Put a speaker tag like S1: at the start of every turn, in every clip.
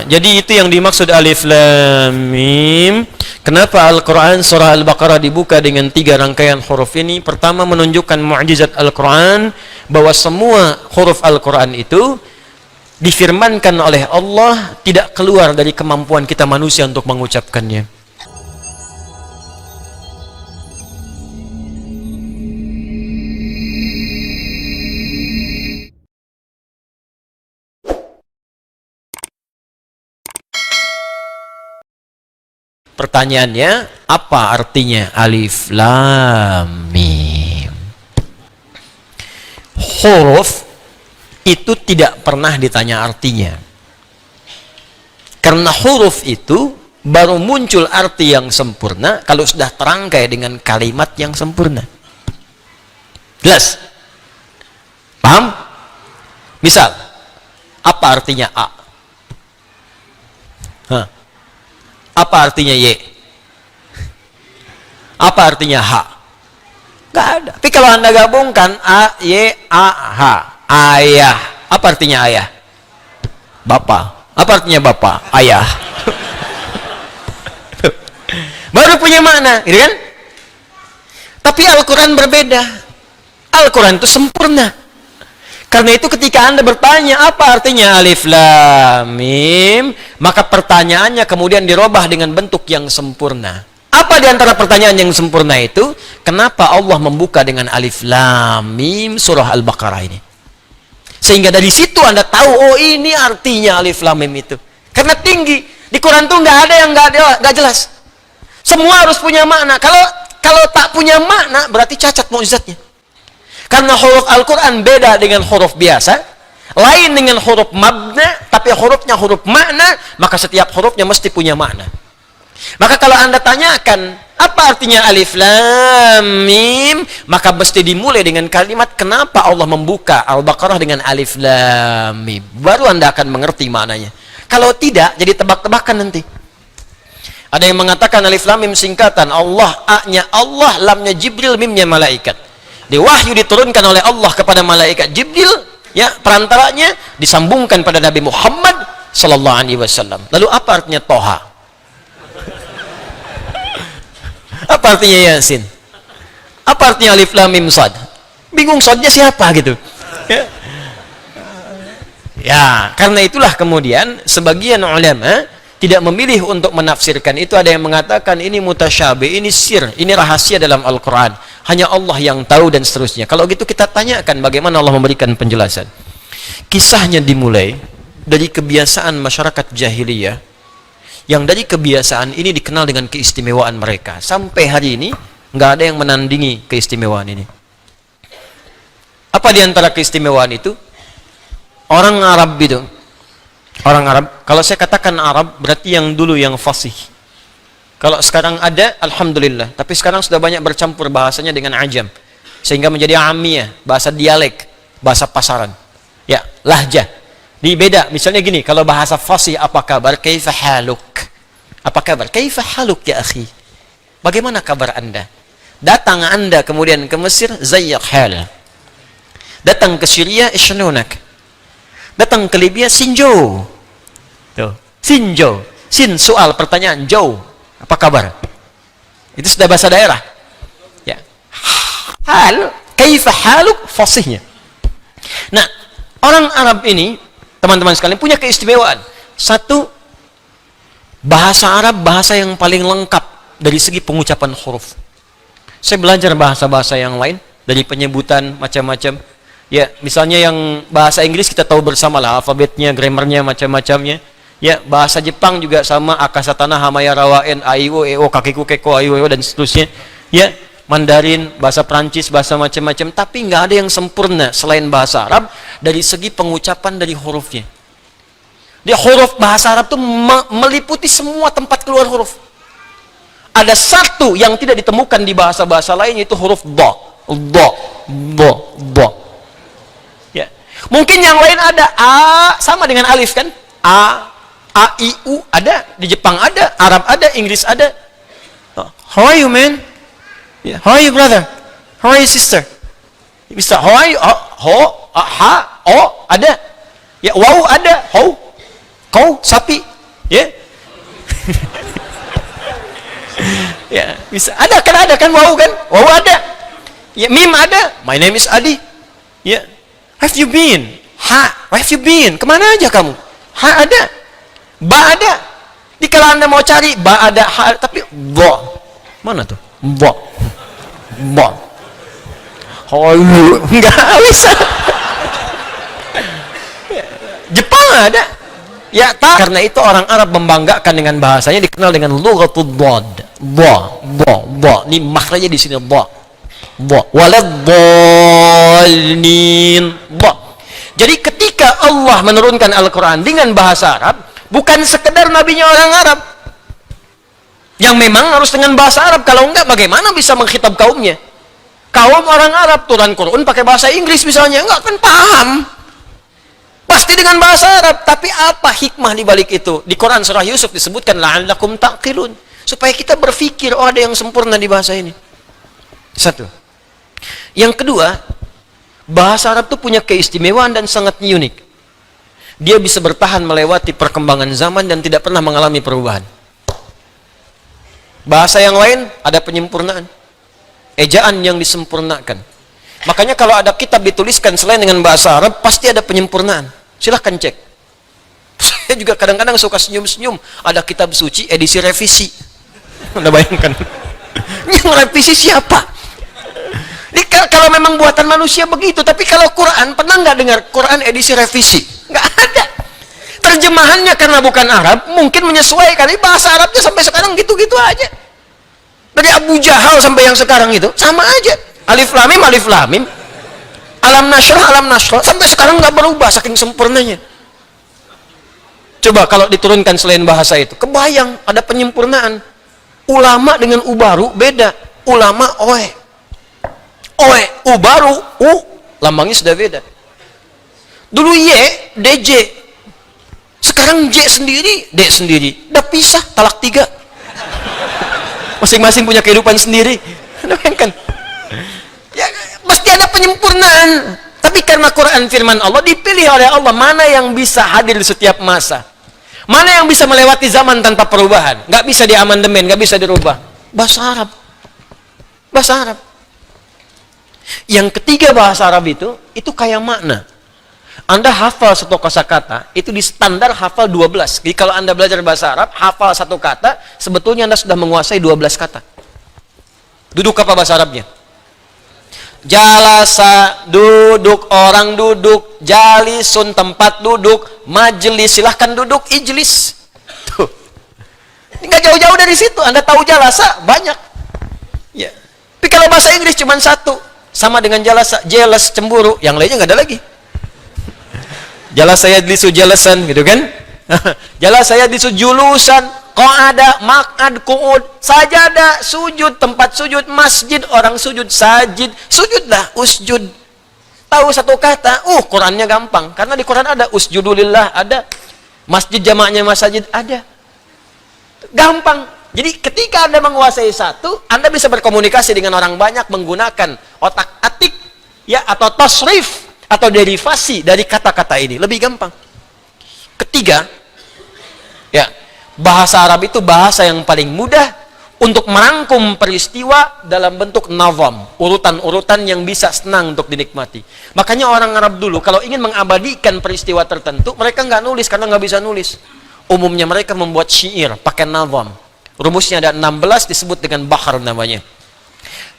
S1: Jadi itu yang dimaksud alif lam mim. Kenapa Al-Quran surah Al-Baqarah dibuka dengan 3 rangkaian huruf ini? Pertama, menunjukkan mukjizat Al-Quran, bahwa semua huruf Al-Quran itu difirmankan oleh Allah, tidak keluar dari kemampuan kita manusia untuk mengucapkannya. Pertanyaannya, apa artinya alif lam mim? Huruf itu tidak pernah ditanya artinya, karena huruf itu baru muncul arti yang sempurna kalau sudah terangkai dengan kalimat yang sempurna. Jelas? Paham? Misal, apa artinya A? Apa artinya Y? Apa artinya H? Gak ada. Tapi kalau Anda gabungkan A, Y, A, H, ayah. Apa artinya ayah? Bapak. Apa artinya bapak? Ayah. Baru punya makna, gitu kan? Tapi Al-Quran berbeda. Al-Quran itu sempurna. Karena itu ketika Anda bertanya apa artinya alif lam mim, maka pertanyaannya kemudian dirubah dengan bentuk yang sempurna. Apa di antara pertanyaan yang sempurna itu? Kenapa Allah membuka dengan alif lam mim surah Al-Baqarah ini? Sehingga dari situ Anda tahu, oh ini artinya alif lam mim itu. Karena tinggi. Di Quran tuh nggak ada yang nggak jelas. Semua harus punya makna. Kalau tak punya makna, berarti cacat mukjizatnya. Karena huruf Al-Quran beda dengan huruf biasa, lain dengan huruf mabna, tapi hurufnya huruf makna, maka setiap hurufnya mesti punya makna. Maka kalau Anda tanyakan, apa artinya alif lam mim, maka mesti dimulai dengan kalimat kenapa Allah membuka Al-Baqarah dengan alif lam mim. Baru Anda akan mengerti maknanya. Kalau tidak, jadi tebak-tebakan nanti. Ada yang mengatakan alif lam mim singkatan, Allah, A-nya Allah, lamnya Jibril, mimnya malaikat. Di wahyu diturunkan oleh Allah kepada malaikat Jibril, ya, perantaranya disambungkan pada Nabi Muhammad sallallahu alaihi wasallam. Lalu apa artinya Toha? Apa artinya Yasin? Apa artinya alif lam mim sad? Bingung sadnya siapa gitu. Ya, karena itulah kemudian sebagian ulama tidak memilih untuk menafsirkan itu. Ada yang mengatakan ini mutasyabih, ini sir, ini rahasia dalam Al-Quran, hanya Allah yang tahu dan seterusnya. Kalau gitu kita tanyakan bagaimana Allah memberikan penjelasan. Kisahnya dimulai dari kebiasaan masyarakat jahiliyah, yang dari kebiasaan ini dikenal dengan keistimewaan mereka. Sampai hari ini nggak ada yang menandingi keistimewaan ini. Apa diantara keistimewaan itu? Orang Arab itu, orang Arab, kalau saya katakan Arab berarti yang dulu yang fasih. Kalau sekarang ada, alhamdulillah. Tapi sekarang sudah banyak bercampur bahasanya dengan ajam, sehingga menjadi amiyah, bahasa dialek, bahasa pasaran. Ya, lahjah. Ini beda. Misalnya gini, kalau bahasa fasih, apa kabar? Kaifa haluk? Apa kabar? Kaifa haluk ya akhi? Bagaimana kabar Anda? Datang Anda kemudian ke Mesir, zayyak hal. Datang ke Syria, ishnunak. Datang ke Libya, sinjo. Tuh, sinjo. Sin soal pertanyaan, jo. Apa kabar? Itu sudah bahasa daerah. Ya. Hal, kaifa haluk, fasihnya. Nah, orang Arab ini, teman-teman sekalian, punya keistimewaan. Satu, bahasa Arab bahasa yang paling lengkap dari segi pengucapan huruf. Saya belajar bahasa-bahasa yang lain, dari penyebutan macam-macam. Ya, misalnya yang bahasa Inggris kita tahu bersama lah, alfabetnya, grammarnya, macam-macamnya. Ya, bahasa Jepang juga sama, akasatana, hamaya, rawaen, aiwo, eo, kakiku, keko, aiwo, dan seterusnya. Ya, Mandarin, bahasa Prancis, bahasa macam-macam. Tapi nggak ada yang sempurna selain bahasa Arab dari segi pengucapan dari hurufnya. Dia huruf bahasa Arab itu meliputi semua tempat keluar huruf. Ada satu yang tidak ditemukan di bahasa-bahasa lain, yaitu huruf do, do, do, do. Ya. Mungkin yang lain ada a sama dengan alif kan? A, I, U ada, di Jepang ada, Arab ada, Inggris ada. How are you, man? Yeah. How are you, brother? How are you, sister? Mister, how are you? Ho, ha, o ada. Ya, wow ada, how. Kau sapi, ya. Ya, bisa. Ada kan wow kan? Wow ada. Ya, mim ada. My name is Adi. Ya. Have you been? Ha, where have you been? Kemana aja kamu? Ha ada. Ba ada. Di kalau Anda mau cari ba ada, ha, tapi bo. Mana tuh? Bo. Bo. Oh, enggak bisa. Jepang ada. Ya, tak. Karena itu orang Arab membanggakan dengan bahasanya, dikenal dengan lughatul dhad. Bo. Ini makhrajnya di sini bo. Waladhdallin. Bo. Jadi ketika Allah menurunkan Al-Qur'an dengan bahasa Arab, bukan sekedar nabinya orang Arab. Yang memang harus dengan bahasa Arab, kalau enggak bagaimana bisa mengkhitab kaumnya? Kaum orang Arab turun Quran pakai bahasa Inggris misalnya, enggak kan paham. Pasti dengan bahasa Arab, tapi apa hikmah di balik itu? Di Quran surah Yusuf disebutkan la'allakum taqilun, supaya kita berpikir, oh ada yang sempurna di bahasa ini. Satu. Yang kedua, bahasa Arab itu punya keistimewaan dan sangat unik. Dia bisa bertahan melewati perkembangan zaman dan tidak pernah mengalami perubahan. Bahasa yang lain ada penyempurnaan, ejaan yang disempurnakan. Makanya kalau ada kitab dituliskan selain dengan bahasa Arab, pasti ada penyempurnaan. Silahkan cek. Saya juga kadang-kadang suka senyum-senyum. Ada kitab suci edisi revisi. Anda bayangkan. Yang revisi siapa? Kalau memang buatan manusia begitu. Tapi kalau Quran, pernah nggak dengar Quran edisi revisi? Nggak ada. Terjemahannya karena bukan Arab, mungkin menyesuaikan. Ini bahasa Arabnya sampai sekarang gitu-gitu aja. Dari Abu Jahal sampai yang sekarang itu, sama aja. Alif lam mim, alam nashrah, sampai sekarang nggak berubah saking sempurnanya. Coba kalau diturunkan selain bahasa itu, kebayang ada penyempurnaan. Ulama dengan ubaru beda. Ulama oe, ubaru lambangnya sudah beda. Dulu Y, DJ, sekarang J sendiri, D sendiri, udah pisah, talak 3. Masing-masing punya kehidupan sendiri. Bayangkan. Ya, pasti ada penyempurnaan. Tapi karena Quran firman Allah, dipilih oleh Allah mana yang bisa hadir di setiap masa, mana yang bisa melewati zaman tanpa perubahan, nggak bisa diamandemen, nggak bisa dirubah. Bahasa Arab. Yang ketiga, bahasa Arab itu kayak makna. Anda hafal satu kosakata, itu di standar hafal 12. Jadi kalau Anda belajar bahasa Arab, hafal satu kata, sebetulnya Anda sudah menguasai 12 kata. Duduk apa bahasa Arabnya? Jalasa, duduk, orang duduk. Jalisun, tempat duduk. Majelis, silahkan duduk. Ijlis. Tuh. Ini nggak jauh-jauh dari situ. Anda tahu jalasa, banyak. Ya. Tapi kalau bahasa Inggris cuma satu. Sama dengan jalasa, jealous, cemburu. Yang lainnya nggak ada lagi. Jalasa yajlisu jalasan, gitu kan? Jalasa yajlisu julusan. Qa'ada, maq'ad, qu'ud, sajadah, sujud, tempat sujud, masjid, orang sujud, sajid, sujudlah, usjud. Tahu satu kata, Qurannya gampang. Karena di Quran ada usjudulillah, ada. Masjid jamaknya masjid, ada. Gampang. Jadi ketika Anda menguasai satu, Anda bisa berkomunikasi dengan orang banyak menggunakan otak atik, ya, atau tasrif, atau derivasi dari kata-kata ini. Lebih gampang. Ketiga, ya, bahasa Arab itu bahasa yang paling mudah untuk merangkum peristiwa dalam bentuk nazam, urutan-urutan yang bisa senang untuk dinikmati. Makanya orang Arab dulu kalau ingin mengabadikan peristiwa tertentu, mereka nggak nulis karena nggak bisa nulis. Umumnya mereka membuat syair pakai nazam. Rumusnya ada 16, disebut dengan bahar namanya.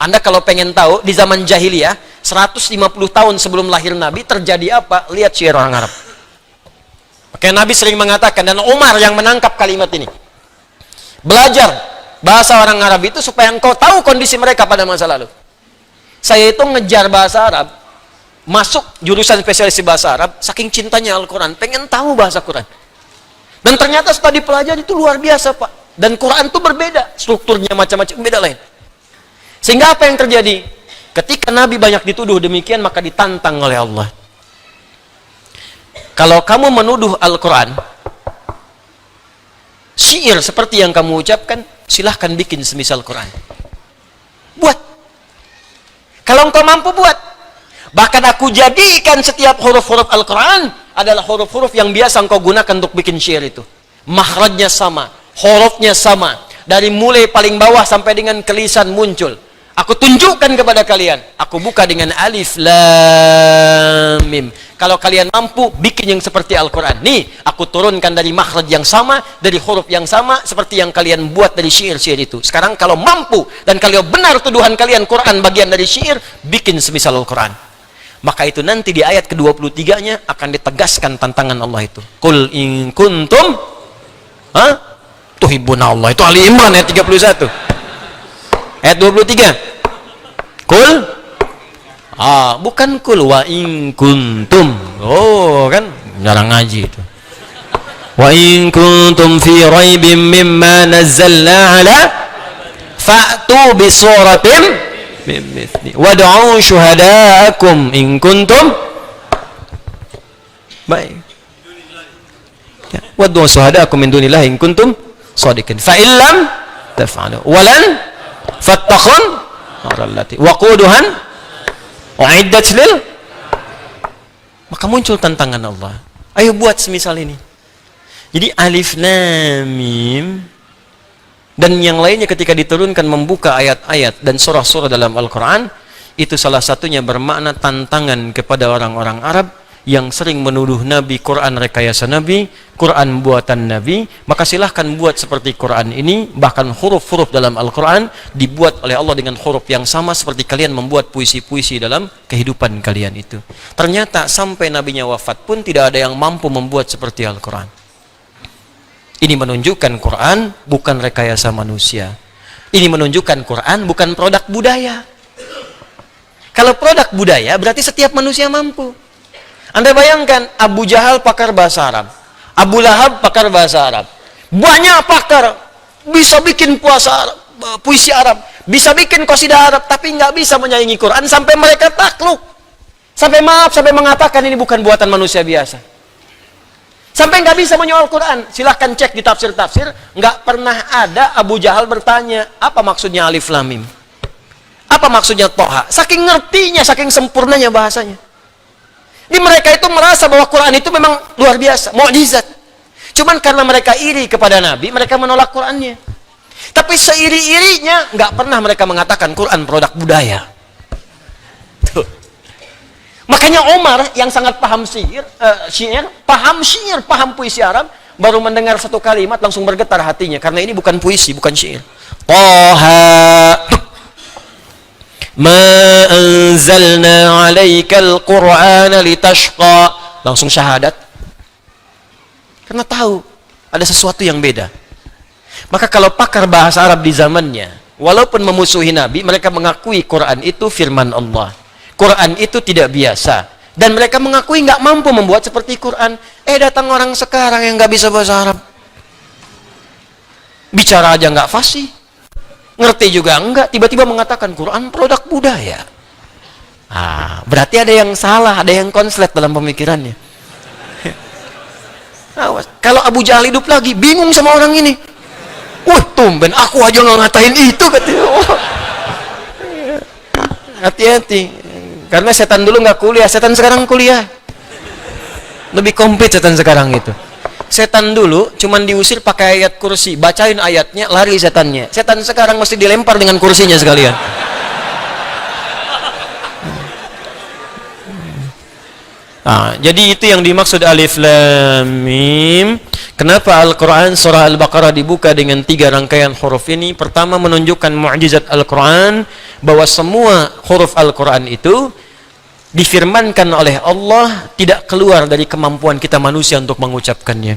S1: Anda kalau pengen tahu di zaman jahiliyah 150 tahun sebelum lahir Nabi terjadi apa, lihat syair orang Arab. Maka Nabi sering mengatakan, dan Umar yang menangkap kalimat ini, belajar bahasa orang Arab itu supaya engkau tahu kondisi mereka pada masa lalu. Saya itu ngejar bahasa Arab, masuk jurusan spesialis bahasa Arab, saking cintanya Al-Quran, pengen tahu bahasa Quran. Dan ternyata setelah dipelajari itu luar biasa, Pak. Dan Quran itu berbeda, strukturnya macam-macam, beda lain. Sehingga apa yang terjadi? Ketika Nabi banyak dituduh demikian, maka ditantang oleh Allah. Kalau kamu menuduh Al-Quran syair seperti yang kamu ucapkan, silahkan bikin semisal Quran. Buat. Kalau engkau mampu buat. Bahkan aku jadikan setiap huruf-huruf Al-Quran adalah huruf-huruf yang biasa engkau gunakan untuk bikin syair itu. Makhrajnya sama, hurufnya sama. Dari mulai paling bawah sampai dengan ke lisan muncul. Aku tunjukkan kepada kalian. Aku buka dengan alif lam mim. Kalau kalian mampu bikin yang seperti Al-Quran. Nih, aku turunkan dari makhraj yang sama, dari huruf yang sama, seperti yang kalian buat dari syair-syair itu. Sekarang kalau mampu, dan kalau benar tuduhan kalian Quran bagian dari syair, bikin semisal Al-Quran. Maka itu nanti di ayat ke-23-nya akan ditegaskan tantangan Allah itu. Qul in kuntum tuhibbuna Allah. Itu Ali Imran ayat 31. Ayat 23. Qul bukan kul wa in kuntum. Oh, kan jarang ngaji itu. Wa in kuntum fi raibim mimma nazzalna ala fa'tu bi suratin min mithli wad'u syuhadaakum in kuntum baik. Ya, wad'u syuhadaakum min dunillahi in kuntum shadiqin. Fa illam taf'alu walan fattakhun narallati waquduhan uiddat lil, maka muncul tantangan Allah. Ayo buat semisal ini. Jadi alif lam mim dan yang lainnya ketika diturunkan membuka ayat-ayat dan surah-surah dalam Al-Quran, itu salah satunya bermakna tantangan kepada orang-orang Arab yang sering menuduh Nabi Quran rekayasa Nabi, Quran buatan Nabi. Maka silahkan buat seperti Quran ini, bahkan huruf-huruf dalam Al-Quran dibuat oleh Allah dengan huruf yang sama seperti kalian membuat puisi-puisi dalam kehidupan kalian itu. Ternyata sampai Nabinya wafat pun tidak ada yang mampu membuat seperti Al-Quran. Ini menunjukkan Quran bukan rekayasa manusia. Ini menunjukkan Quran bukan produk budaya. Kalau produk budaya berarti setiap manusia mampu. Anda bayangkan Abu Jahal pakar bahasa Arab, Abu Lahab pakar bahasa Arab, banyak pakar bisa bikin puisi Arab, bisa bikin qasidah Arab, tapi nggak bisa menyaingi Quran sampai mereka takluk, sampai mengatakan ini bukan buatan manusia biasa, sampai nggak bisa menyoal Quran. Silahkan cek di tafsir-tafsir, nggak pernah ada Abu Jahal bertanya apa maksudnya alif lam mim, apa maksudnya Toha, saking ngertinya, saking sempurnanya bahasanya. Di mereka itu merasa bahwa Quran itu memang luar biasa, mukjizat. Cuman karena mereka iri kepada Nabi, mereka menolak Qurannya. Tapi seiri-irinya nggak pernah mereka mengatakan Quran produk budaya. Tuh. Makanya Umar yang sangat paham paham puisi Arab, baru mendengar satu kalimat langsung bergetar hatinya karena ini bukan puisi, bukan syair. Toha ma anzalna alaikal qur'ana litashqa, langsung syahadat karena tahu ada sesuatu yang beda. Maka kalau pakar bahasa Arab di zamannya walaupun memusuhi Nabi, mereka mengakui Quran itu firman Allah, Quran itu tidak biasa, dan mereka mengakui nggak mampu membuat seperti Quran. Datang orang sekarang yang nggak bisa bahasa Arab, bicara aja nggak fasih, ngerti juga enggak, tiba-tiba mengatakan Quran produk budaya. Berarti ada yang salah, ada yang konslet dalam pemikirannya. Kalau Abu Jahal hidup lagi, bingung sama orang ini. Tumben aku aja nggak ngatain itu, katanya. Hati-hati, karena setan dulu nggak kuliah, setan sekarang kuliah. Lebih komplit setan sekarang itu. Setan dulu cuman diusir pakai ayat kursi, bacain ayatnya, lari setannya. Setan sekarang mesti dilempar dengan kursinya sekalian. Jadi itu yang dimaksud alif lam mim. Kenapa Al-Quran surah Al-Baqarah dibuka dengan 3 rangkaian huruf ini? Pertama, menunjukkan mukjizat Al-Quran, bahwa semua huruf Al-Quran itu difirmankan oleh Allah, tidak keluar dari kemampuan kita manusia untuk mengucapkannya.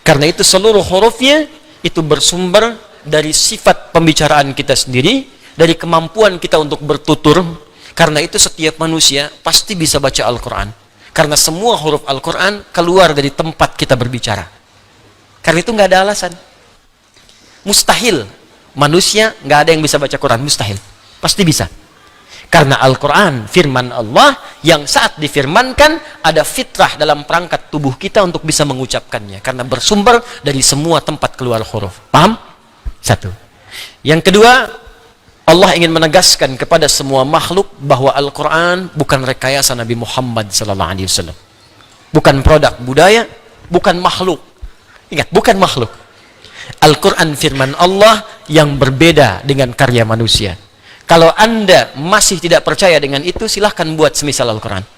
S1: Karena itu seluruh hurufnya itu bersumber dari sifat pembicaraan kita sendiri, dari kemampuan kita untuk bertutur. Karena itu setiap manusia pasti bisa baca Al-Quran, karena semua huruf Al-Quran keluar dari tempat kita berbicara. Karena itu nggak ada alasan, mustahil manusia nggak ada yang bisa baca Quran, mustahil, pasti bisa. Karena Al-Quran firman Allah yang saat difirmankan ada fitrah dalam perangkat tubuh kita untuk bisa mengucapkannya, karena bersumber dari semua tempat keluar huruf. Paham? Satu. Yang kedua, Allah ingin menegaskan kepada semua makhluk bahwa Al-Quran bukan rekayasa Nabi Muhammad SAW. bukan produk budaya, bukan makhluk. Ingat, bukan makhluk. Al-Quran firman Allah yang berbeda dengan karya manusia. Kalau Anda masih tidak percaya dengan itu, silahkan buat semisal Al-Quran.